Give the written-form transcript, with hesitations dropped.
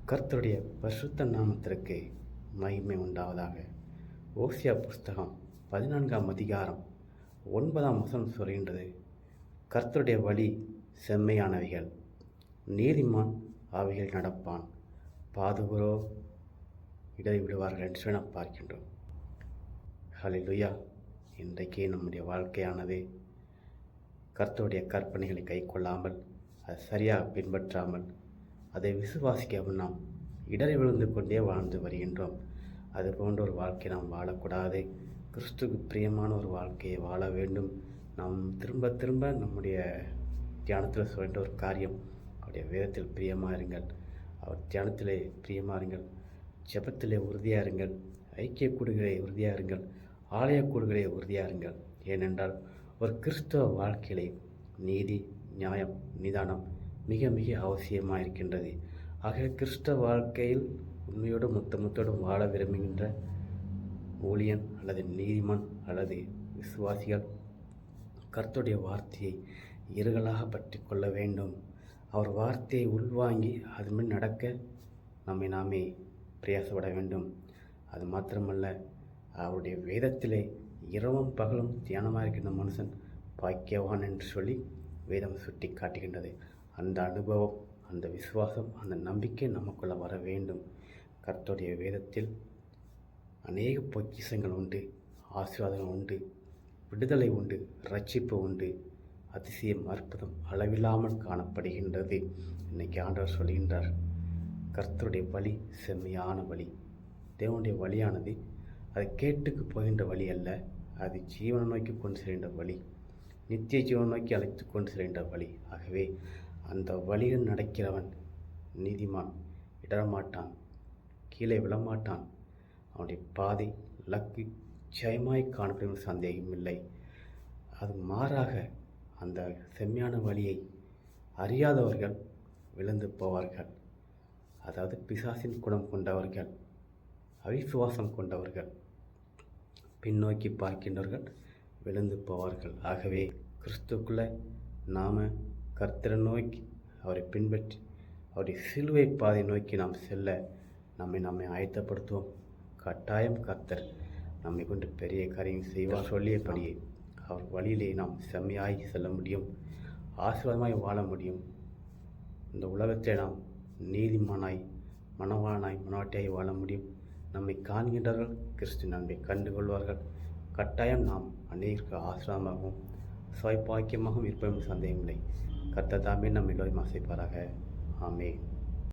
கர்த்தருடைய பரிசுத்த நாமத்திற்கு மகிமை உண்டாவதாக. ஓசியா புஸ்தகம் 14ஆம் அதிகாரம் 9ஆம் வசனம் சொல்கின்றது, கர்த்தருடைய வழி செம்மையானவைகள், நீதிமான் அவைகள் நடப்பான், பாதுகரோ இடறி விடுவார்கள் என்று சொல்லி நாம் பார்க்கின்றோம். ஹல்லேலூயா. இன்றைக்கு நம்முடைய வாழ்க்கையானது கர்த்தருடைய கற்பனைகளை கை கொள்ளாமல், அதை சரியாக பின்பற்றாமல், அதை விசுவாசிக்காமல் நாம் இடறி விழுந்து கொண்டே வாழ்ந்து வருகின்றோம். அது போன்ற ஒரு வாழ்க்கை நாம் வாழக்கூடாது. கிறிஸ்துவுக்கு பிரியமான ஒரு வாழ்க்கையை வாழ வேண்டும். நாம் திரும்ப திரும்ப நம்முடைய தியானத்தில் சொல்கின்ற ஒரு காரியம், அவருடைய வேதத்தில் பிரியமாக இருங்கள், அவர் தியானத்திலே பிரியமாக இருங்கள், ஜெபத்திலே உறுதியாக இருங்கள், ஐக்கிய கூடுகளை உறுதியாக இருங்கள், ஆலய கூடுகளை உறுதியாக இருங்கள். ஏனென்றால் ஒரு கிறிஸ்தவ வாழ்க்கையிலே நீதி, நியாயம், நிதானம் மிக மிக அவசியமாக இருக்கின்றது. ஆக கிறிஸ்தவ வாழ்க்கையில் உண்மையோடும் மொத்தமொத்தோடும் வாழ விரும்புகின்ற ஊழியன் அல்லது நீதிமான் அல்லது விசுவாசிகள் கர்த்தருடைய வார்த்தையை இருகலாக பற்றி கொள்ள வேண்டும். அவர் வார்த்தையை உள்வாங்கி அதுமாதிரி நடக்க நம்மை நாமே பிரயாசப்பட வேண்டும். அது மாத்திரமல்ல, அவருடைய வேதத்திலே இரவும் பகலும் தியானமாக இருக்கின்ற மனுஷன் பாக்கியவான் என்று சொல்லி வேதம் சுட்டி காட்டுகின்றது. அந்த அனுபவம், அந்த விசுவாசம், அந்த நம்பிக்கை நமக்குள்ள வர வேண்டும். கர்த்தருடைய வேதத்தில் அநேக பொக்கிஷங்கள் உண்டு, ஆசீர்வாதங்கள் உண்டு, விடுதலை உண்டு, ரட்சிப்பு உண்டு, அதிசயம், அற்புதம் அளவில்லாமல் காணப்படுகின்றது. இன்னைக்கு ஆண்டவர் சொல்கின்றார், கர்த்தருடைய வழி செம்மையான வழி. தேவனுடைய வழியானது அது கேட்டுக்கு போகின்ற வழி அல்ல, அது ஜீவனை நோக்கி கொண்டு செல்கின்ற வழி, நித்திய ஜீவனை நோக்கி அழைத்து கொண்டு செல்கின்ற வழி. ஆகவே அந்த வழியில் நடக்கிறவன் நீதிமான், இடரமாட்டான், கீழே விழமாட்டான். அவனுடைய பாதை லக்கு ஜெயமாய் காணப்படும் சந்தேகமில்லை. அது மாறாக அந்த செம்மையான வழியை அறியாதவர்கள் விழுந்து போவார்கள். அதாவது பிசாசின் குணம் கொண்டவர்கள், அவிசுவாசம் கொண்டவர்கள், பின்னோக்கி பார்க்கின்றவர்கள் விழுந்து போவார்கள். ஆகவே கிறிஸ்துக்குள்ளே நாம் கர்த்தரை நோக்கி அவரை பின்பற்றி அவருடைய சிலுவை பாதை நோக்கி நாம் செல்ல நம்மை ஆயத்தப்படுத்துவோம். கட்டாயம் கர்த்தர் நம்மை கொண்டு பெரிய காரியம் செய்வார். சொல்லியபடியே அவர் வழியிலே நாம் செம்மையாகி செல்ல முடியும், ஆசீர்வாதமாய் வாழ முடியும். இந்த உலகத்தை நாம் நீதிமானாய், மனவாளனாய், மனவாட்டியாய் வாழ முடியும். நம்மை காண்கின்றவர்கள் கிறிஸ்து நம்மை கண்டுகொள்வார்கள். கட்டாயம் நாம் அநேகருக்கு ஆசீர்வாதமாகவும் சுயபாக்கியமாகவும் இருப்பதும் சந்தேகமில்லை. கர்த்தர் தாமே நம் எல்லோரும் ஆசைப்பாராக. ஆமென்.